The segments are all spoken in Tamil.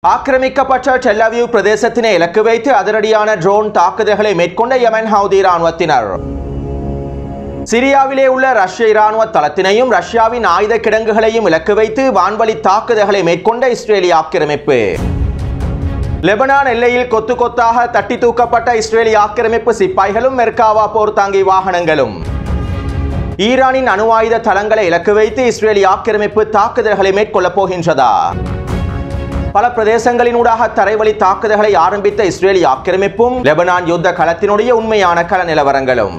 ஆக்கிரமிக்கப்பட்ட டெல் அவீவ் பிரதேசத்தினை இலக்கு வைத்து அதிரடியான ட்ரோன் தாக்குதல்களை மேற்கொண்ட யெமன் ஹவுதி இராணுவத்தினர் சிரியாவிலே உள்ள ரஷ்ய இராணுவ தளத்தினையும் ரஷ்யாவின் ஆயுத கிடங்குகளையும் இலக்கு வைத்து வான்வழி தாக்குதல்களை மேற்கொண்ட இஸ்ரேலிய ஆக்கிரமிப்பு. லெபனான் எல்லையில் கொத்து கொத்தாக தட்டி தூக்கப்பட்ட இஸ்ரேலிய ஆக்கிரமிப்பு சிப்பாய்களும் மெர்காவா போர்த்தாங்கி வாகனங்களும். ஈரானின் அணு ஆயுத தளங்களை இலக்கு வைத்து இஸ்ரேலிய ஆக்கிரமிப்பு தாக்குதல்களை மேற்கொள்ளப் போகின்றதா? பல பிரதேசங்களினூடாக தரைவழி தாக்குதல்களை ஆரம்பித்த இஸ்ரேலிய ஆக்கிரமிப்பும் லெபனான் யுத்த களத்தினுடைய உண்மையான கள நிலவரங்களும்.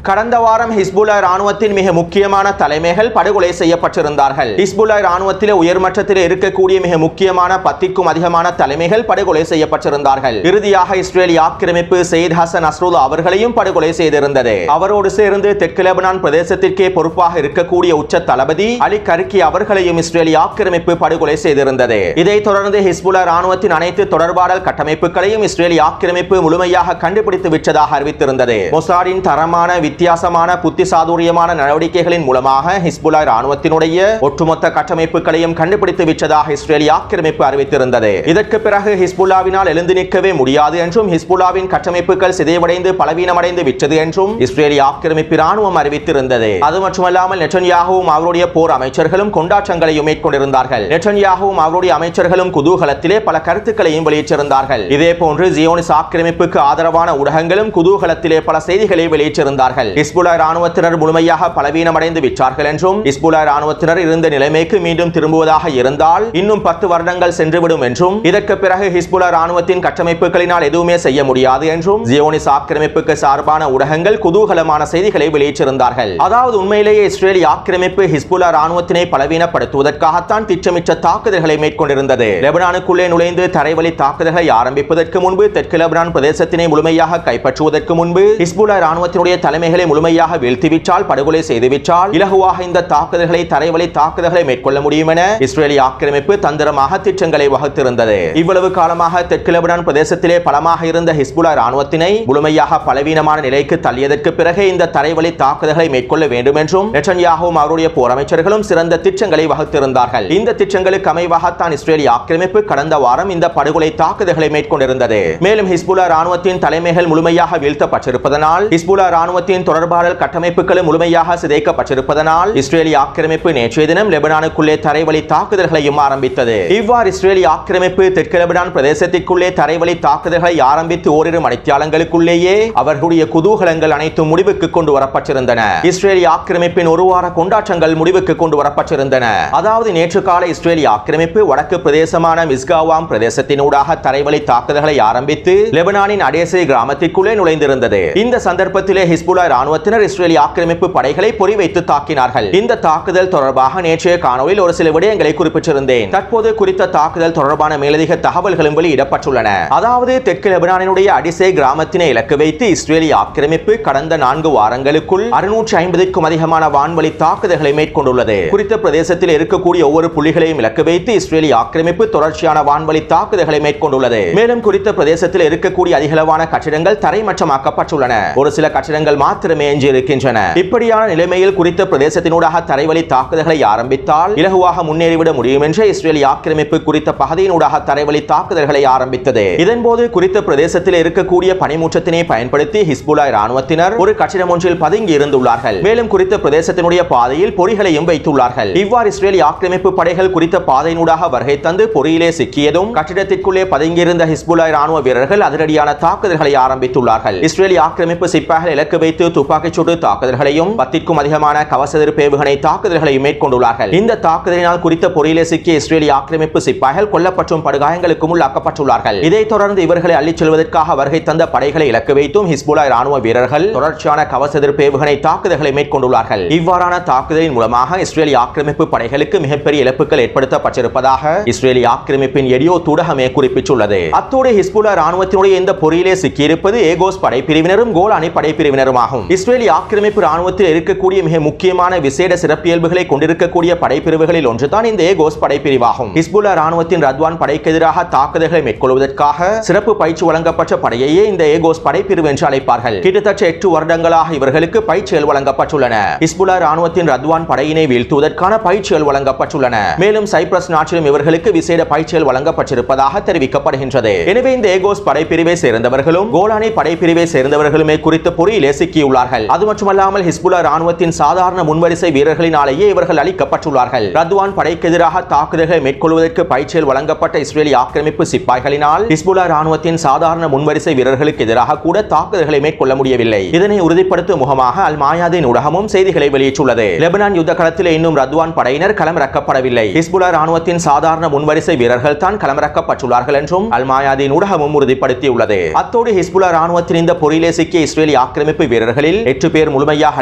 கடந்த வாரம் ஹிஸ்புல்லா இராணுவத்தின் மிக முக்கியமான தலைமைகள் படுகொலை செய்யப்பட்டிருந்தார்கள். ஹிஸ்புல்லா இராணுவத்திலே உயர்மட்டத்திலே இருக்கக்கூடிய மிக முக்கியமான 10க்கும் அதிகமான தலைமைகள் படுகொலை செய்யப்பட்டிருந்தார்கள். இறுதியாக இஸ்ரேலிய ஆக்கிரமிப்பு சையத் ஹசன் நஸ்ருல்லா அவர்களையும் படுகொலை செய்திருந்தது. அவரோடு சேர்ந்து தெற்கு லெபனான் பிரதேசத்திற்கே பொறுப்பாக இருக்கக்கூடிய உச்ச தளபதி அலி கர்கி அவர்களையும் இஸ்ரேலிய ஆக்கிரமிப்பு படுகொலை செய்திருந்தது. இதைத் தொடர்ந்து ஹிஸ்புல்லா இராணுவத்தின் அனைத்து தொடர்பாடல் கட்டமைப்புகளையும் இஸ்ரேலிய ஆக்கிரமிப்பு முழுமையாக கண்டுபிடித்து விட்டதாக அறிவித்திருந்தது. மொசாடின் தரமான வித்தியாசமான புத்திசாதுரியமான நடவடிக்கைகளின் மூலமாக ஹிஸ்புல்லா இராணுவத்தினுடைய ஒட்டுமொத்த கட்டமைப்புகளையும் கண்டுபிடித்து விட்டதாக இஸ்ரேலிய ஆக்கிரமிப்பு அறிவித்திருந்தது. இதற்கு பிறகு ஹிஸ்புல்லாவினால் எழுந்து நிற்கவே முடியாது என்றும் ஹிஸ்புல்லாவின் கட்டமைப்புகள் சிதைவடைந்து பலவீனமடைந்து விட்டது என்றும் இஸ்ரேலிய ஆக்கிரமிப்பு இராணுவம் அறிவித்திருந்தது. அது மட்டுமல்லாமல் நெட்டன்யாஹுவும் அவருடைய போர் அமைச்சர்களும் கொண்டாட்டங்களையும் மேற்கொண்டிருந்தார்கள். நெட்டன்யாஹுவும் அவருடைய அமைச்சர்களும் குதூகலத்திலே பல கருத்துக்களையும் வெளியிட்டிருந்தார்கள். இதே போன்று ஜியோனிஸ் ஆக்கிரமிப்புக்கு ஆதரவான ஊடகங்களும் குதூகலத்திலே பல செய்திகளை வெளியிட்டிருந்தார்கள். ஹிஸ்புல்லா இராணுவத்தினர் முழுமையாக பலவீனமடைந்து விட்டார்கள் என்றும் ஹிஸ்புல்லா இராணுவத்தினர் இருந்த நிலைமைக்கு மீண்டும் திரும்புவதாக இருந்தால் இன்னும் 10 வருடங்கள் சென்றுவிடும் என்றும் இதற்கு பிறகு ஹிஸ்புல்லா இராணுவத்தின் கட்டமைப்புகளினால் எதுவுமே செய்ய முடியாது என்றும் ஜியோனிஸ் ஆக்கிரமிப்புக்கு சார்பான ஊடகங்கள் குதூகலமான செய்திகளை வெளியிட்டிருந்தார்கள். அதாவது உண்மையிலேயே இஸ்ரேலிய ஆக்கிரமிப்பு ஹிஸ்புல்லா இராணுவத்தினை பலவீனப்படுத்துவதற்காகத்தான் திட்டமிட்ட தாக்குதல்களை மேற்கொண்டிருந்தது. லெபனானுக்குள்ளே நுழைந்து தரைவழி தாக்குதல்களை ஆரம்பிப்பதற்கு முன்பு தெற்கு லெபனான் பிரதேசத்தினை முழுமையாக கைப்பற்றுவதற்கு முன்பு ஹிஸ்புல்லா இராணுவத்தினுடைய தலைமைகளை முழுமையாக வீழ்த்திவிட்டால் படுகொலை செய்துவிட்டால் இலகுவாக இந்த தாக்குதல்களை தரைவழி தாக்குதல்களை மேற்கொள்ள முடியும் என இஸ்ரேலிய ஆக்கிரமிப்பு தந்திரமாக திட்டங்களை வகுத்திருந்தது. இவ்வளவு காலமாக தெற்கு லெபனான் பிரதேசத்திலே பலமாக இருந்த ஹிஸ்புல்லா இராணுவத்தினை முழுமையாக பலவீனமான நிலைக்கு தள்ளியதற்கு பிறகு இந்த தரைவழி தாக்குதல்களை மேற்கொள்ள வேண்டும் என்றும் நெட்டன்யாஹுவும் அவருடைய போர் அமைச்சர்களும் சிறந்த திட்டங்களை வகுத்திருந்தார்கள். இந்த திட்டங்களுக்கு அமைவாகத்தான் இஸ்ரேலிய ஆக்கிரமிப்பு கடந்த வாரம் இந்த படுகொலை தாக்குதல்களை மேற்கொண்டிருந்தது. மேலும் ஹிஸ்புல்லா இராணுவத்தின் தலைமைகள் முழுமையாக வீழ்த்தப்பட்டிருப்பதனால் ஹிஸ்புல்லா இராணுவத்தின் தொடர்பாடல் கட்டமைப்புகளும் முழுமையாக சிதைக்கப்பட்டிருப்பதனால் இஸ்ரேலிய ஆக்கிரமிப்பு நேற்றைய தினம் லெபனானுக்குள்ளே தரைவழி தாக்குதல்களையும் ஆரம்பித்தது. இவ்வாறு இஸ்ரேலிய ஆக்கிரமிப்பு தெற்கு லெபனான் பிரதேசத்திற்குள்ளே தரைவழி தாக்குதல்களை ஆரம்பித்து ஓரிரு மணித்தியாலங்களுக்குள்ளேயே அவர்களுடைய குதூகலங்கள் அனைத்தும் முடிவுக்கு கொண்டு வரப்பட்டிருந்தன. இஸ்ரேலிய ஆக்கிரமிப்பின் ஒரு வார கொண்டாட்டங்கள் முடிவுக்கு கொண்டு வரப்பட்டிருந்தன. அதாவது நேற்று காலை இஸ்ரேலிய ஆக்கிரமிப்பு வடக்கு பிரதேசமான மிஸ்காவாம் பிரதேசத்தினூடாக தரைவழி தாக்குதல்களை ஆரம்பித்து லெபனானின் அடேசே கிராமத்திற்குள்ளே நுழைந்திருந்தது. இந்த சந்தர்ப்பத்திலே ஹிஸ்புல்லா இராணுவத்தினர் இஸ்ரேலிய ஆக்கிரமிப்பு படைகளை பொறிவைத்து தாக்கினார்கள். இந்த தாக்குதல் தொடர்பாக நேற்றைய காணொளியில் ஒரு சில விடயங்களை குறிப்பிட்டிருந்தேன். தற்போது குறித்த தாக்குதல் தொடர்பான மேலதிக தகவல்களும் வெளியிடப்பட்டுள்ளன. அதாவது தெற்கு லெபனானினுடைய அடிசே கிராமத்தினை இலக்கு வைத்து இஸ்ரேலிய ஆக்கிரமிப்பு கடந்த 4 வாரங்களுக்குள் 650க்கும் அதிகமான வான்வழி தாக்குதல்களை மேற்கொண்டுள்ளது. குறித்த பிரதேசத்தில் இருக்கக்கூடிய ஒவ்வொரு புள்ளிகளையும் இலக்கு வைத்து இஸ்ரேலிய ஆக்கிரமிப்பு தொடர்ச்சியான வான்வழி தாக்குதல்களை மேற்கொண்டுள்ளது. மேலும் குறித்த பிரதேசத்தில் இருக்கக்கூடிய அதிகளவான கட்டிடங்கள் தரைமட்டமாக்கப்பட்டுள்ளன. ஒரு சில கட்டிடங்கள் மாத்திரமே எஞ்சியிருக்கின்றன. இப்படியான நிலைமையில் குறித்த பிரதேசத்தினூடாக தரைவழி தாக்குதல்களை ஆரம்பித்தால் இலகுவாக முன்னேறிவிட முடியும் என்ற இஸ்ரேலிய ஆக்கிரமிப்பு குறித்த பகுதியினூடாக தரைவழி தாக்குதல்களை ஆரம்பித்தது. இதன்போது குறித்த பிரதேசத்தில் இருக்கக்கூடிய பனிமூட்டத்தினை பயன்படுத்தி ஹிஸ்புல்லா இராணுவத்தினர் ஒரு கட்டிடம் ஒன்றில் பதுங்கி இருந்துள்ளார்கள். மேலும் குறித்த பிரதேசத்தினுடைய பாதையில் பொறிகளையும் வைத்துள்ளார்கள். இவ்வாறு இஸ்ரேலிய ஆக்கிரமிப்பு படைகள் குறித்த பாதையினூடாக வருகை தந்து பொறியிலே சிக்கியதும் கட்டிடத்திற்குள்ளே பதுங்கியிருந்த ஹிஸ்புல்லா இராணுவ வீரர்கள் அதிரடியான தாக்குதல்களை ஆரம்பித்துள்ளார்கள். இஸ்ரேலிய ஆக்கிரமிப்பு சிப்பாய்கள் இலக்கு வைத்து துப்பாக்கிச் சூடு தாக்குதல்களையும் 10க்கும் அதிகமான கவச எதிர்ப்பு ஏவுகணை தாக்குதல்களையும் மேற்கொண்டுள்ளார்கள். இந்த தாக்குதலினால் குறித்த பொறியிலே சிக்கிய இஸ்ரேலிய ஆக்கிரமிப்பு சிப்பாய்கள் கொல்லப்பட்டும் படுகாயங்களுக்கும் உள்ளாக்கப்பட்டுள்ளார்கள். இதைத் தொடர்ந்து இவர்களை அள்ளிச் செல்வதற்காக வருகை தந்த படைகளை இலக்கு வைத்தும் ஹிஸ்புல்லா இராணுவ வீரர்கள் தொடர்ச்சியான கவச எதிர்ப்பு ஏவுகணை தாக்குதல்களை மேற்கொண்டுள்ளார்கள். இவ்வாறான தாக்குதலின் மூலமாக இஸ்ரேலிய ஆக்கிரமிப்பு படைகளுக்கு மிகப்பெரிய இழப்புகள் ஏற்படுத்தப்பட்டிருப்பதாக இஸ்ரேலிய ஆக்கிரமிப்பின் எடியோ தூடகமே குறிப்பிட்டுள்ளது. அத்தோடு ஹிஸ்புல்லா இராணுவத்தினுடைய இந்த பொறியிலே சிக்கியிருப்பது ஏகோஸ் படைப்பிரிவினரும் கோலானி படைப்பிரிவினருமாகும். படைப்பிரிவாகும். இஸ்ரேலிய ஆக்கிரமிப்பு ராணுவத்தில் இருக்கக்கூடிய மிக முக்கியமான விசேட சிறப்பியல்புகளை கொண்டிருக்கக்கூடிய படைப்பிரிவுகளில் ஒன்றுதான் இந்த ஏகோஸ் படைப்பிரிவாகும். ஹிஸ்புல்லா ராணுவத்தின் ரத்வான் படைக்கு எதிராக தாக்குதல்களை மேற்கொள்வதற்காக சிறப்பு பயிற்சி வழங்கப்பட்ட படையையே இந்த ஏகோஸ் படைப்பிரிவு என்று அழைப்பார்கள். கிட்டத்தட்ட 8 வருடங்களாக இவர்களுக்கு பயிற்சிகள் வழங்கப்பட்டுள்ளன. ஹிஸ்புல்லா ராணுவத்தின் ரத்வான் படையினை வீழ்த்துவதற்கான பயிற்சிகள் வழங்கப்பட்டுள்ளன. மேலும் சைப்ரஸ் நாட்டிலும் இவர்களுக்கு விசேட பயிற்சிகள் வழங்கப்பட்டிருப்பதாக தெரிவிக்கப்படுகின்றது. எனவே இந்த ஏகோஸ் படைப்பிரிவை சேர்ந்தவர்களும் கோலானி படைப்பிரிவை சேர்ந்தவர்களுமே குறித்த பொறியிலே சிக்கியுள்ளார்கள். அது மட்டுமல்லாமல் ஹிஸ்புல்லா ராணுவத்தின் சாதாரண முன்வரிசை வீரர்களினாலேயே இவர்கள் அழிக்கப்பட்டுள்ளார்கள். ரத்வான் படைக்கு எதிராக தாக்குதல்களை மேற்கொள்வதற்கு பயிற்சிகள் வழங்கப்பட்ட இஸ்ரேலிய ஆக்கிரமிப்பு சிப்பாய்களினால் ஹிஸ்புல்லா ராணுவத்தின் சாதாரண முன்வரிசை வீரர்களுக்கு எதிராக கூட தாக்குதல்களை மேற்கொள்ள முடியவில்லை. இதனை உறுதிப்படுத்தும் முகமாக அல் மாயாதீன் ஊடகமும் செய்திகளை வெளியிட்டுள்ளது. லெபனான் யுத்த களத்தில் இன்னும் ரத்வான் படையினர் களமிறக்கப்படவில்லை. ஹிஸ்புல்லா ராணுவத்தின் சாதாரண முன்வரிசை வீரர்கள் தான் களமிறக்கப்பட்டுள்ளார்கள் என்றும் அல் மாயாதீன் ஊடகமும் உறுதிப்படுத்தியுள்ளது. அத்தோடு ஹிஸ்புல்லா ராணுவத்தின் இந்த பொறியிலே சிக்கிய இஸ்ரேலிய ஆக்கிரமிப்பு வீரர்களில் 8 பேர் முழுமையாக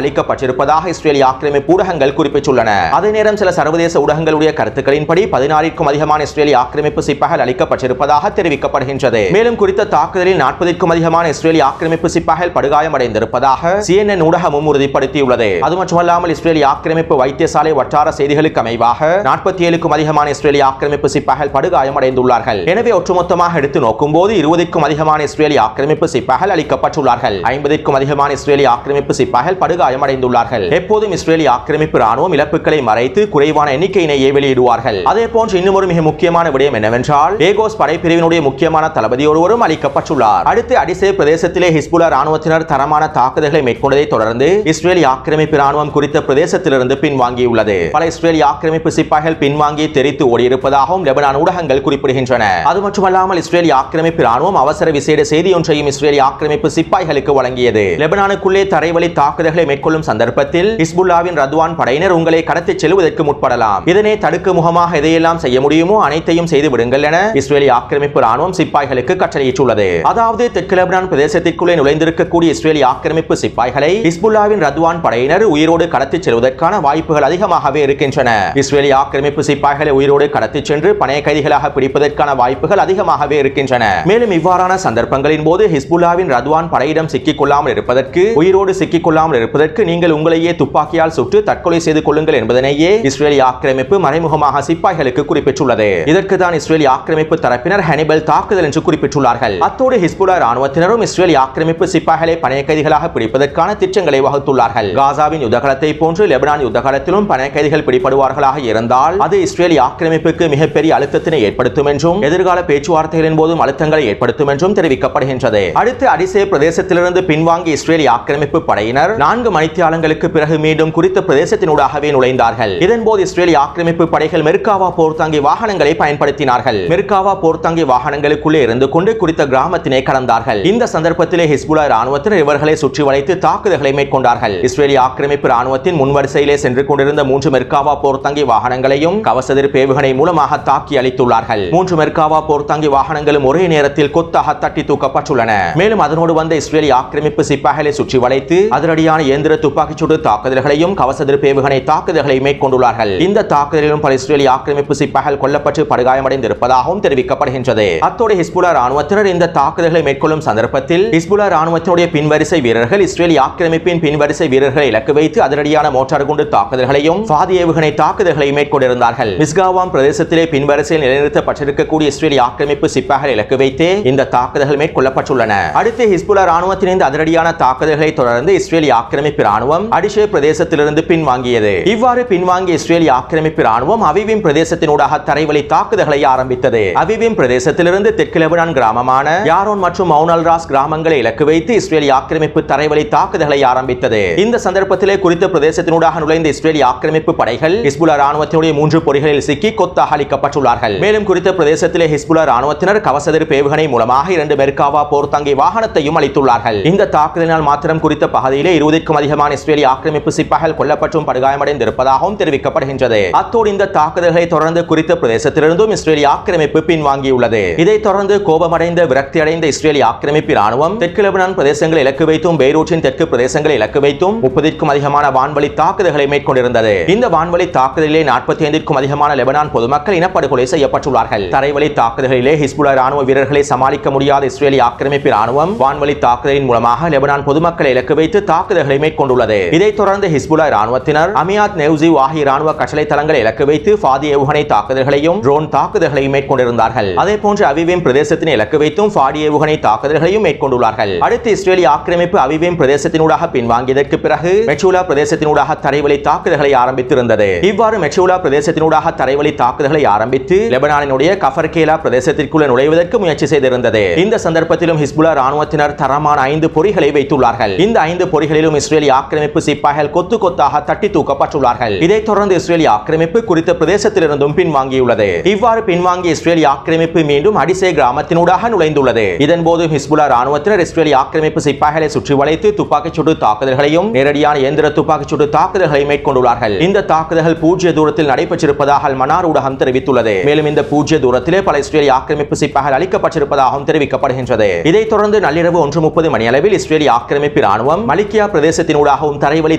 அழிக்கப்பட்டிருப்பதாக இஸ்ரேலிய ஆக்கிரமிப்பு ஊடகங்கள் குறிப்பிட்டுள்ளன. அதே நேரம் சில சர்வதேச ஊடகங்களுடைய கருத்துக்களின்படி 16க்கும் அதிகமான இஸ்ரேலிய ஆக்கிரமிப்பு சிப்பாய்கள் அழிக்கப்பட்டிருப்பதாக தெரிவிக்கப்படுகின்றது. மேலும் குறித்த தாக்குதலில் 40க்கும் அதிகமான இஸ்ரேலிய ஆக்கிரமிப்பு சிப்பாய்கள் படுகாயமடைந்திருப்பதாக CNN ஊடகமும் உறுதிப்படுத்தியுள்ளது. அது மட்டுமல்லாமல் இஸ்ரேலிய ஆக்கிரமிப்பு வைத்தியசாலை வட்டார செய்திகளுக்கு அமைவாக 47க்கும் அதிகமான இஸ்ரேலிய ஆக்கிரமிப்பு சிப்பாய்கள் படுகாயமடைந்துள்ளார்கள். எனவே ஒட்டுமொத்தமாக எடுத்து நோக்கும் போது 20க்கும் அதிகமான இஸ்ரேலிய ஆக்கிரமிப்பு சிப்பாய்கள் அழிக்கப்பட்டுள்ளார்கள். 50க்கும் அதிகமான இஸ்ரேலிய ஆக்கிரமிப்பு சிப்பாய்கள் படுகாயமடைந்துள்ளார்கள். எப்போதும் இஸ்ரேலிய ஆக்கிரமிப்பு ராணுவம் இழப்புகளை மறைத்து குறைவான எண்ணிக்கையினையே வெளியிடுவார்கள். அதே போன்று இன்னும் ஒரு மிக முக்கியமான விடயம் என்னவென்றால் ஏகோஸ் படைப்பிரிவினுடைய முக்கியமான தளபதி ஒருவரும் அழிக்கப்பட்டுள்ளார். அடுத்து அடிசே பிரதேசத்திலே ஹிஸ்புல்லா ராணுவத்தினர் தரமான தாக்குதல்களை மேற்கொண்டதை தொடர்ந்து இஸ்ரேலிய ஆக்கிரமிப்பு ராணுவம் குறித்த பிரதேசத்திலிருந்து பின்வாங்கியுள்ளது. பல இஸ்ரேலிய ஆக்கிரமிப்பு சிப்பாய்கள் பின்வாங்கி தெரித்து ஓடியிருப்பதாகவும் லெபனான் ஊடகங்கள் குறிப்பிடுகின்றன. அது மட்டுமல்லாமல் இஸ்ரேலிய ஆக்கிரமிப்பு ராணுவம் அவசர விசேட செய்தி ஒன்றையும் இஸ்ரேலிய ஆக்கிரமிப்பு சிப்பாய்களுக்கு வழங்கியது. லெபனானுக்குள்ளே தரைவழி தாக்குதல்களை மேற்கொள்ளும் சந்தர்ப்பத்தில் ஹிஸ்புல்லாவின் ரத்வான் படையினர் உங்களை கடத்திச் செல்வதற்கு முற்படலாம். இதனை தடுக்க முகமாக எதையெல்லாம் செய்ய முடியுமோ அனைத்தையும் செய்து விடுங்கள் என இஸ்ரேலிய ஆக்கிரமிப்பு ராணுவம் சிப்பாய்களுக்கு கட்டளையிட்டுள்ளது. அதாவது தெற்கு லெபனான் பிரதேசத்திற்குள்ளே நுழைந்திருக்கக்கூடிய இஸ்ரேலிய ஆக்கிரமிப்பு சிப்பாய்களை ஹிஸ்புல்லாவின் ரத்வான் படையினர் உயிரோடு கடத்திச் செல்வதற்கான வாய்ப்புகள் அதிகமாகவே இருக்கின்றன. இஸ்ரேலிய ஆக்கிரமிப்பு சிப்பாய்களை உயிரோடு கடத்திச் சென்று பணைய கைதிகளாக பிடிப்பதற்கான வாய்ப்புகள் அதிகமாகவே இருக்கின்றன. மேலும் இவ்வாறான சந்தர்ப்பங்களின் போது ஹிஸ்புல்லாவின் ரத்வான் படையிடம் சிக்கிக் கொள்ளாமல் இருப்பதற்கு உயிரோடு சிக்கிக் கொள்ளாமல் இருப்பதற்கு நீங்கள் உங்களையே துப்பாக்கியால் சுட்டு தற்கொலை செய்து கொள்ளுங்கள் என்பதனையே இஸ்ரேலிய ஆக்கிரமிப்பு மறைமுகமாக சிப்பாய்களுக்கு குறிப்பிட்டுள்ளது. இதற்கு தான் இஸ்ரேலிய ஆக்கிரமிப்பு தரப்பினர் ஹனிபல் தாக்குதல் என்று குறிப்பிட்டுள்ளார்கள். அத்தோடு ஹிஸ்புல்லா ராணுவத்தினரும் இஸ்ரேலிய ஆக்கிரமிப்பு சிப்பாய்களை பணைய கைதிகளாக பிடிப்பதற்கான திட்டங்களை வகுத்துள்ளார்கள். காசாவின் யுத்தகலத்தை போன்று லெபனான் யுத்தகலத்திலும் பணைய கைதிகள் பிடிபடுவார்களாக இருந்தால் அது இஸ்ரேலிய ஆக்கிரமிப்புக்கு மிகப்பெரிய அழுத்தத்தினை ஏற்படுத்தும் என்றும் எதிர்கால பேச்சுவார்த்தைகளின் போதும் அழுத்தங்களை ஏற்படுத்தும் என்றும் தெரிவிக்கப்படுகின்றது. அடுத்து அடிசே பிரதேசத்திலிருந்து பின்வாங்கி இஸ்ரேலிய ஆக்கிரமிப்பு படையினர் 4 மணித்தியாலங்களுக்கு பிறகு மீண்டும் குறித்த பிரதேசத்தினூடாகவே நுழைந்தார்கள். இதன்போது இஸ்ரேலிய ஆக்கிரமிப்பு படைகள் மெர்காவா போர்த்தாங்கி வாகனங்களை பயன்படுத்தினார்கள். மெர்காவா போர்த்தாங்கி வாகனங்களுக்குள்ளே இருந்து கொண்டு குறித்த கிராமத்தினை கடந்தார்கள். இந்த சந்தர்ப்பத்திலே ஹிஸ்புல்லா ராணுவத்தினர் இவர்களை சுற்றி வளைத்து தாக்குதல்களை மேற்கொண்டார்கள். இஸ்ரேலிய ஆக்கிரமிப்பு ராணுவத்தின் முன்வரிசையிலே சென்று கொண்டிருந்த 3 மெர்காவா போர்த்தாங்கி வாகனங்களையும் கவசதிர் பேவுகணை மூலமாக தாக்கி அழித்துள்ளார்கள். 3 மெர்காவா போர்த்தாங்கி வாகனங்களும் ஒரே நேரத்தில் கொத்தாக தட்டி தூக்கப்பட்டுள்ளன. மேலும் அதனோடு வந்த இஸ்ரேலிய ஆக்கிரமிப்பு சிப்பாய்களை சுற்றி வளைத்து அதிரடியான இயந்திர துப்பாக்கி சூடு தாக்குதல்களையும் கவசதிர் பேவுகணை தாக்குதல்களை மேற்கொண்டுள்ளார்கள். இந்த தாக்குதலிலும் பல இஸ்ரேலிய ஆக்கிரமிப்பு சிப்பாய்கள் கொல்லப்பட்டு படுகாயமடைந்திருப்பதாகவும் தெரிவிக்கப்படுகின்றது. அத்தோடு ஹிஸ்புல்லா ராணுவத்தினர் இந்த தாக்குதல்களை மேற்கொள்ளும் சந்தர்ப்பத்தில் ஹிஸ்புல்லா ராணுவத்தினுடைய பின்வரிசை வீரர்கள் இஸ்ரேலிய ஆக்கிரமிப்பின் பின்வரிசை வீரர்களை இலக்கு வைத்து அதிரடியான மோட்டார் குண்டு தாக்குதல்களையும் பாதி ஏவுகணை தாக்குதல்களை மேற்கொண்டிருந்தார்கள். மிஸ்காவாம் பிரதேசத்திலே பின்வரிசையில் நிலைநிறுத்தப்பட்டிருக்கக்கூடிய இஸ்ரேலிய ஆக்கிரமிப்பு சிப்பாய்கள் இலக்கு வைத்து இந்த தாக்குதல்கள் மேற்கொள்ளப்பட்டுள்ளன. அடுத்து ஹிஸ்புல்லா ராணுவத்தின் இந்த அதிரடியான தாக்குதல்களை தொடர்ந்து இஸ்ரேலிய ஆக்கிரமிப்பு ராணுவம் அடிஷே பிரதேசத்திலிருந்து பின்வாங்கியது. இவ்வாறு பின்வாங்கிய இஸ்ரேலிய ஆக்கிரமிப்பு ராணுவம் அவிவிம் பிரதேசத்தினூடாக தரைவழி தாக்குதல்களை ஆரம்பித்தது. அவிவிம் பிரதேசத்திலிருந்து தெற்கு லெபனான் கிராமமான யாரோன் மற்றும் மவுனல் ராஸ் கிராமங்களை இலக்கு வைத்து இஸ்ரேலிய ஆக்கிரமிப்பு தரைவழி தாக்குதல்களை ஆரம்பித்தது. இந்த சந்தர்ப்பத்திலே குறித்த பிரதேசத்தினூடாக நுழைந்த இஸ்ரேலிய ஆக்கிரமிப்பு படைகள் ஹிஸ்புல்லா ராணுவத்தினுடைய 3 பொறிகளில் சிக்கி கொத்தாக அழிக்கப்பட்டுள்ளார்கள். மேலும் குறித்த பிரதேசத்திலே ஹிஸ்புல்லா ராணுவத்தினர் கவசதிர் பேவுகணை மூலமாக 2 மெர்காவா போர்த்தாங்கி வாகனத்தையும் அழித்துள்ளார்கள். இந்த தாக்குதலினால் மாத்திரம் குறித்த பகுதியிலே 20க்கும் அதிகமான இஸ்ரேலிய ஆக்கிரமிப்பு சிப்பாய்கள் கொல்லப்பட்டும் படுகாயமடைந்திருப்பதாகவும் தெரிவிக்கப்படுகின்றது. அத்தோடு இந்த தாக்குதல்களை தொடர்ந்து குறித்த பிரதேசத்திலிருந்தும் இஸ்ரேலிய ஆக்கிரமிப்பு பின்வாங்கியுள்ளது. இதைத் தொடர்ந்து கோபமடைந்த விரக்தி அடைந்த இஸ்ரேலிய ஆக்கிரமிப்பு ராணுவம் தெற்கு லெபனான் பிரதேசங்களை இலக்கு வைத்தும் பெய்ரூட்டின் தெற்கு பிரதேசங்களை இலக்கு வைத்தும் 30க்கும் அதிகமான வான்வழி தாக்குதல்களை மேற்கொண்டிருந்தது. இந்த வான்வழி தாக்குதலிலே 45க்கும் அதிகமான லெபனான் பொதுமக்கள் இனப்படுகொலை செய்யப்பட்டுள்ளார்கள். தரைவழி தாக்குதலிலே ஹிஸ்புல்லா ராணுவ வீரர்களை சமாளிக்க முடியாத இஸ்ரேலிய ஆக்கிரமிப்பு ராணுவம் வான்வழி தாக்குதலின் மூலமாக லெபனான் பொதுமக்களை மக்களை இலக்கு வைத்து தாக்குதல்களை மேற்கொண்டுள்ளது. இதைத் தொடர்ந்து ஹிஸ்புல்லாஹ் ராணுவத்தினர் அமியாத் நெவ்சிவ் ஆகிய ராணுவ கட்டளை தளங்களை இலக்கு வைத்து ஃபாதி ஏவுகணை தாக்குதல்களையும் ட்ரோன் தாக்குதல்களையும் மேற்கொண்டிருந்தார்கள். அதேபோன்று அவிவேம் பிரதேசத்தின் இலக்கு வைத்தும் ஃபாடி ஏவுகணை தாக்குதல்களையும் மேற்கொண்டுள்ளார்கள். அடுத்து இஸ்ரேலிய ஆக்கிரமிப்பு அவிவேம் பிரதேசத்தினூடாக பின்வாங்கியதற்கு பிறகு மெச்சூலா பிரதேசத்தினூடாக தரைவழி தாக்குதல்களை ஆரம்பித்திருந்தது. இவ்வாறு மெச்சூலா பிரதேசத்தினூடாக தரைவழி தாக்குதல்களை ஆரம்பித்து லெபனானினுடைய கஃபர்கேலா பிரதேசத்திற்குள் நுழைவதற்கு முயற்சி செய்திருந்தது. இந்த சந்தர்ப்பத்திலும் ஹிஸ்புல்லாஹ் ராணுவத்தினர் தரமான 5 பொறிகளை வைத்துள்ளார்கள். இந்த 5 பொறிகளிலும் இஸ்ரேலிய ஆக்கிரமிப்பு சிப்பாய்கள் கொத்து கொத்தாக தட்டி தூக்கப்பட்டுள்ளார்கள். இதைத் தொடர்ந்து இஸ்ரேலிய ஆக்கிரமிப்பு குறித்த பிரதேசத்திலிருந்தும் பின்வாங்கியுள்ளது. இவ்வாறு பின்வாங்கிய இஸ்ரேலிய ஆக்கிரமிப்பு மீண்டும் அடிசே கிராமத்தினூடாக நுழைந்துள்ளது. இதன்போது ஹிஸ்புல்லாஹ் ராணுவத்தினர் இஸ்ரேலிய ஆக்கிரமிப்பு சிப்பாய்களை சுற்றி வளைத்து துப்பாக்கிச் சூடு தாக்குதல்களையும் நேரடியான இயந்திர துப்பாக்கிச் சூடு தாக்குதல்களை மேற்கொண்டுள்ளார்கள். இந்த தாக்குதல்கள் பூஜ்ய தூரத்தில் நடைபெற்றிருப்பதாக மன்னார் ஊடகம் தெரிவித்துள்ளது. மேலும் இந்த பூஜ்ய தூரத்திலே பல இஸ்ரேலிய ஆக்கிரமிப்பு சிப்பாய்கள் அளிக்கப்பட்டிருப்பதாகவும் தெரிவிக்கப்படுகின்றது. இதைத் தொடர்ந்து நள்ளிரவு 1:30 மணி அளவில் இஸ்ரேலிய ஆக்கிரமிப்பு ராணுவம் மலிக்கியா பிரதேசத்தினூடாகவும் தரைவழி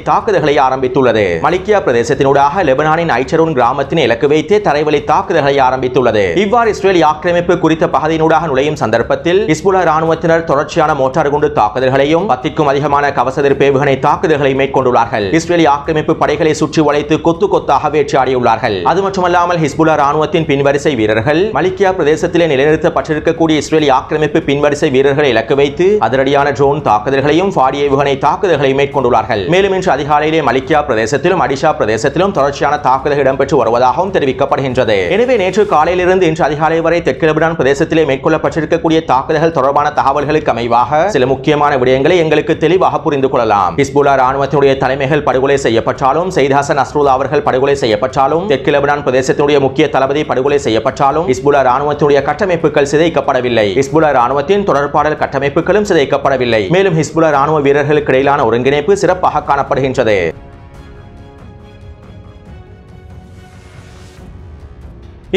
தாக்குதல்களை ஆரம்பித்துள்ளது. மலிக்கியா பிரதேசத்தினூடாக லெபனானின் ஐச்சரூன் கிராமத்தின் இலக்கு வைத்தே தரைவழி தாக்குதல்களை ஆரம்பித்துள்ளது. இவ்வாறு இஸ்ரேலிய ஆக்கிரமிப்பு குறித்த பகுதியினூடாக நுழையும் சந்தர்ப்பத்தில் ஹிஸ்புல்லாஹ் ராணுவத்தினர் தொடர்ச்சியான மோட்டார் குண்டு தாக்குதல்களையும் 10க்கும் அதிகமான கவச எதிர்ப்பு ஏவுகணை தாக்குதல்களை மேற்கொண்டுள்ளார்கள். இஸ்ரேலிய ஆக்கிரமிப்பு படைகளை சுற்றி வளைத்து கொத்து கொத்தாக வேட்டையாடியுள்ளார்கள். அது மட்டுமல்லாமல் ஹிஸ்புல்லாஹ் ராணுவத்தின் பின்வரிசை வீரர்கள் மலிக்கியா பிரதேசத்திலே நிலைநிறுத்தப்பட்டிருக்கக்கூடிய இஸ்ரேலிய ஆக்கிரமிப்பு பின்வரிசை வீரர்களை இலக்கு வைத்து அதிரடியான ட்ரோன் தாக்குதல்களையும் ஃபாடி ஏவுகணை தாக்குதல்களை மேற்கொண்டுள்ளார்கள். மேலும் இன்று அதிகாலையிலே மலிக்கியா பிரதேசத்திலும் அடிஷா பிரதேசத்திலும் தொடர்ச்சியான தாக்குதல் இடம்பெற்று வருவதாகவும் தெரிவிக்கப்படுகின்றது. எனவே நேற்று காலையிலிருந்து இன்று அதிகாலை வரை தெற்கு லெபனான் பிரதேசத்திலே மேற்கொள்ளப்பட்டிருக்கக்கூடிய தாக்குதல்கள் தொடர்பான தகவல்களுக்கு அமைவாக சில முக்கியமான விடயங்களை எங்களுக்கு தெளிவாக புரிந்து கொள்ளலாம். ஹிஸ்புல்லாஹ் ராணுவத்தினுடைய தலைமைகள் படுகொலை செய்யப்பட்டாலும், சையத் ஹசன் நஸ்ருல்லா அவர்கள் படுகொலை செய்யப்பட்டாலும், தெற்கு லெபனான் பிரதேசத்தினுடைய முக்கிய தளபதி படுகொலை செய்யப்பட்டாலும் ஹிஸ்புல்லாஹ் ராணுவத்தினுடைய கட்டமைப்புகள் சிதைக்கப்படவில்லை. ஹிஸ்புல்லாஹ் ராணுவத்தின் தொடர்பாடல் கட்டமைப்புகளும் சிதைக்கப்படவில்லை. மேலும் ஹிஸ்புல்லாஹ் ராணுவ வீரர்களுக்கு இடையிலான ஒருங்கிணைப்பு சிறப்பாக காணப்படுகின்றது.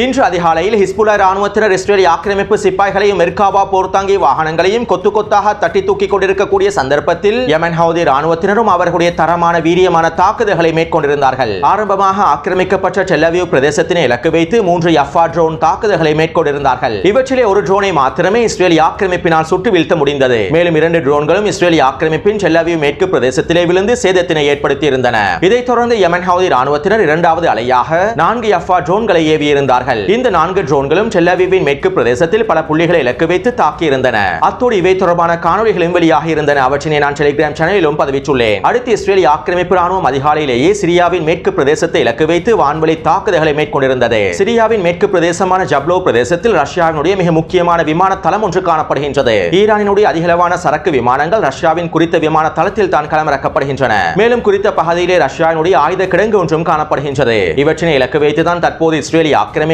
இன்று அதிகாலையில் ஹிஸ்புல்லாஹ் ராணுவத்தினர் இஸ்ரேலிய ஆக்கிரமிப்பு சிப்பாய்களையும் மெர்காவா போர்த்தாங்கி வாகனங்களையும் கொத்து கொத்தாக தட்டி தூக்கி கொண்டிருக்கக்கூடிய சந்தர்ப்பத்தில் யமன் ஹவுதி ராணுவத்தினரும் அவர்களுடைய தரமான வீரியமான தாக்குதல்களை மேற்கொண்டிருந்தார்கள். ஆரம்பமாக ஆக்கிரமிக்கப்பட்ட டெல் அவீவ் பிரதேசத்தினை இலக்கு வைத்து 3 யஃபா ட்ரோன் தாக்குதல்களை மேற்கொண்டிருந்தார்கள். இவற்றிலே ஒரு ட்ரோனை மாத்திரமே இஸ்ரேலிய ஆக்கிரமிப்பினால் சுட்டு வீழ்த்த முடிந்தது. மேலும் 2 ட்ரோன்களும் இஸ்ரேலிய ஆக்கிரமிப்பின் டெல் அவீவ் மேற்கு பிரதேசத்திலே விழுந்து சேதத்தினை ஏற்படுத்தி இருந்தன. இதைத் தொடர்ந்து யமன் ஹவுதி ராணுவத்தினர் 2வது அலையாக 4 யஃபா ட்ரோன்களை ஏவியிருந்தார்கள். இந்த 4 ட்ரோன்களும் டெல் அவீவின் மேற்கு பிரதேசத்தில் பல புள்ளிகளை இலக்கு வைத்து தாக்கியிருந்தன. அத்தோடு இவை தொடர்பான காணொளிகளும் வெளியாகி இருந்தன. அவற்றினை நான் டெலிகிராம் சேனலிலும் பதிவிட்டுள்ளேன். அடுத்து இஸ்ரேலிய ஆக்கிரமிப்பு ராணுவம் அதிகாலையிலேயே சிரியாவின் மேற்கு பிரதேசத்தை இலக்கு வைத்து வான்வழி தாக்குதல்களை மேற்கொண்டிருந்தது. சிரியாவின் மேற்கு பிரதேசமான ஜப்லோ பிரதேசத்தில் ரஷ்யாவினுடைய மிக முக்கியமான விமான தளம் ஒன்று காணப்படுகின்றது. ஈரானினுடைய அதிகளவான சரக்கு விமானங்கள் ரஷ்யாவின் குறித்த விமான தளத்தில் தான் களமிறக்கப்படுகின்றன. மேலும் குறித்த பகுதியிலே ரஷ்யாவினுடைய ஆயுத கிடங்கு ஒன்றும் காணப்படுகின்றது. இவற்றினை இலக்கு வைத்துதான் தற்போது இஸ்ரேலிய ஆக்கிரமிப்பு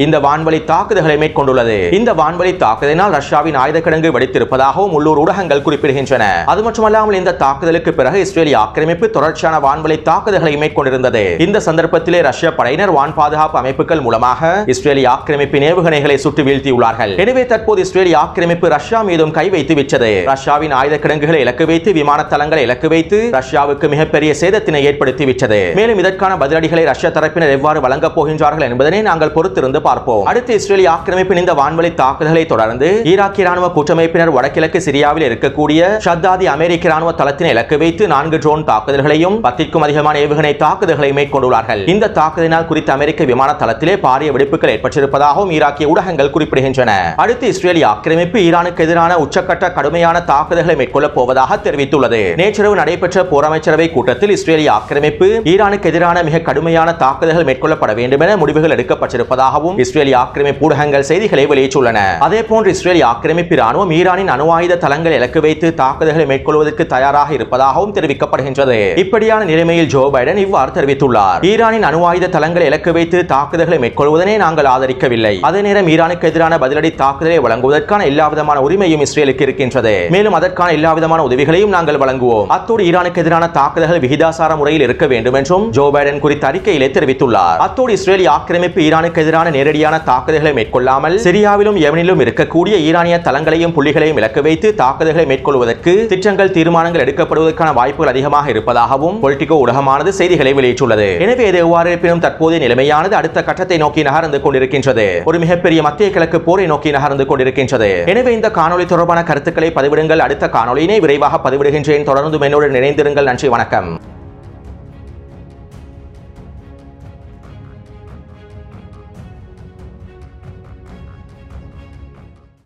இந்த வான்வழி தாக்குதல்களை மேற்கொண்டுள்ளது. இந்த வான்வழி தாக்குதலினால் ரஷ்யாவின் ஆயுத கிடங்கு வெடித்திருப்பதாகவும் உள்ளூர் ஊடகங்கள் குறிப்பிடுகின்றன. அது மட்டுமல்லாமல் இந்த தாக்குதலுக்கு பிறகு இஸ்ரேலிய ஆக்கிரமிப்பு தொடர்ச்சியான வான்வழி தாக்குதல்களை மேற்கொண்டிருந்தது. இந்த சந்தர்ப்பத்திலே ரஷ்ய படையினர் வான் பாதுகாப்பு அமைப்புகள் மூலமாக இஸ்ரேலிய ஆக்கிரமிப்பின் ஏவுகணைகளை சுட்டு வீழ்த்தியுள்ளார்கள். எனவே தற்போது இஸ்ரேலிய ஆக்கிரமிப்பு ரஷ்யா மீதும் கை வைத்து விட்டது. ரஷ்யாவின் ஆயுத கிடங்குகளை இலக்கு வைத்து விமான தளங்களை இலக்கு வைத்து ரஷ்யாவுக்கு மிகப்பெரிய சேதத்தினை ஏற்படுத்தி விட்டது. மேலும் இதற்கான பதிலடிகளை ரஷ்ய தரப்பினர் எவ்வாறு வழங்கப் போகின்றார்கள் என்பதனை நாங்கள் பொறுத்திருந்து பார்ப்போம். அடுத்து இஸ்ரேலிய ஆக்கிரமிப்பின் இந்த வான்வழி தாக்குதலை தொடர்ந்து ஈராக்கிய ராணுவ கூட்டமைப்பினர் வடகிழக்கு சிரியாவில் இருக்கக்கூடிய ஷத்தாதி அமெரிக்க ராணுவ தளத்தினை இலக்கு வைத்து 4 ட்ரோன் தாக்குதல்களையும் 10க்கும் அதிகமான ஏவுகணை தாக்குதல்களை மேற்கொண்டுள்ளார்கள். இந்த தாக்குதலினால் குறித்த அமெரிக்க விமான தளத்திலே பாரிய வெடிப்புகள் ஏற்பட்டிருப்பதாகவும் ஈராக்கிய ஊடகங்கள் குறிப்பிடுகின்றன. அடுத்து இஸ்ரேலிய ஆக்கிரமிப்பு ஈரானுக்கு எதிரான உச்சக்கட்ட கடுமையான தாக்குதல்களை மேற்கொள்ளப் போவதாக தெரிவித்துள்ளது. நேற்றிரவு நடைபெற்ற போர் அமைச்சரவை கூட்டத்தில் இஸ்ரேலிய ஆக்கிரமிப்பு ஈரானுக்கு எதிரான மிக கடுமையான தாக்குதல்கள் மேற்கொள்ளப்பட வேண்டும் என முடிவுகள் எடுக்கப்பட்டிருப்பதாகவும் இஸ்ரேலிய ஆக்கிரமிப்பு ஊடகங்கள் செய்திகளை வெளியிட்டுள்ளன. அதேபோன்று இஸ்ரேலிய ஆக்கிரமிப்பு ராணுவம் ஈரானின் அணு ஆயுத தளங்களை இலக்கு வைத்து தாக்குதல்களை மேற்கொள்வதற்கு தயாராக இருப்பதாகவும் தெரிவிக்கப்படுகின்றது. இப்படியான நிலைமையில் ஜோ பைடன் இவ்வாறு தெரிவித்துள்ளார். ஈரானின் அணு ஆயுத தளங்களை இலக்கு வைத்து தாக்குதல்களை மேற்கொள்வதனை நாங்கள் ஆதரிக்கவில்லை. அதே நேரம் ஈரானுக்கு எதிரான பதிலடி தாக்குதலை வழங்குவதற்கான எல்லாவிதமான உரிமையும் இஸ்ரேலுக்கு இருக்கின்றது. மேலும் அதற்கான எல்லாவிதமான உதவிகளையும் நாங்கள் வழங்குவோம். அத்தோடு ஈரானுக்கு எதிரான தாக்குதல்கள் விகிதாசார முறையில் இருக்க வேண்டும் என்றும் ஜோ பைடன் குறித்த அறிக்கையிலே தெரிவித்துள்ளார். அத்தோடு இஸ்ரேலிய ஆக்கிரமிப்பு ஈரானுக்கு எதிரான நேரடியான தாக்குதல்களை மேற்கொள்ளாமல் சிரியாவிலும் யெமனிலும் இருக்கக்கூடிய ஈரானிய தளங்களையும் புள்ளிகளையும் இலக்கு வைத்து தாக்குதல்களை மேற்கொள்வதற்கு திட்டங்கள் தீர்மானங்கள் எடுக்கப்படுவதற்கான வாய்ப்புகள் அதிகமாக இருப்பதாகவும் பொலிட்டிகோ ஊடகமானது செய்திகளை வெளியிட்டுள்ளது. எனவே இது எவ்வாறு இருப்பினும் தற்போதைய நிலைமையானது அடுத்த கட்டத்தை நோக்கி நகர்ந்து கொண்டிருக்கின்றது. ஒரு மிகப்பெரிய மத்திய கிழக்கு போரை நோக்கி நகர்ந்து கொண்டிருக்கின்றது. எனவே இந்த காணொலி தொடர்பான கருத்துக்களை பதிவிடுங்கள். அடுத்த காணொலியினை விரைவாக பதிவிடுகின்றேன். தொடர்ந்து என்னோடு இணைந்திருங்கள். நன்றி, வணக்கம்.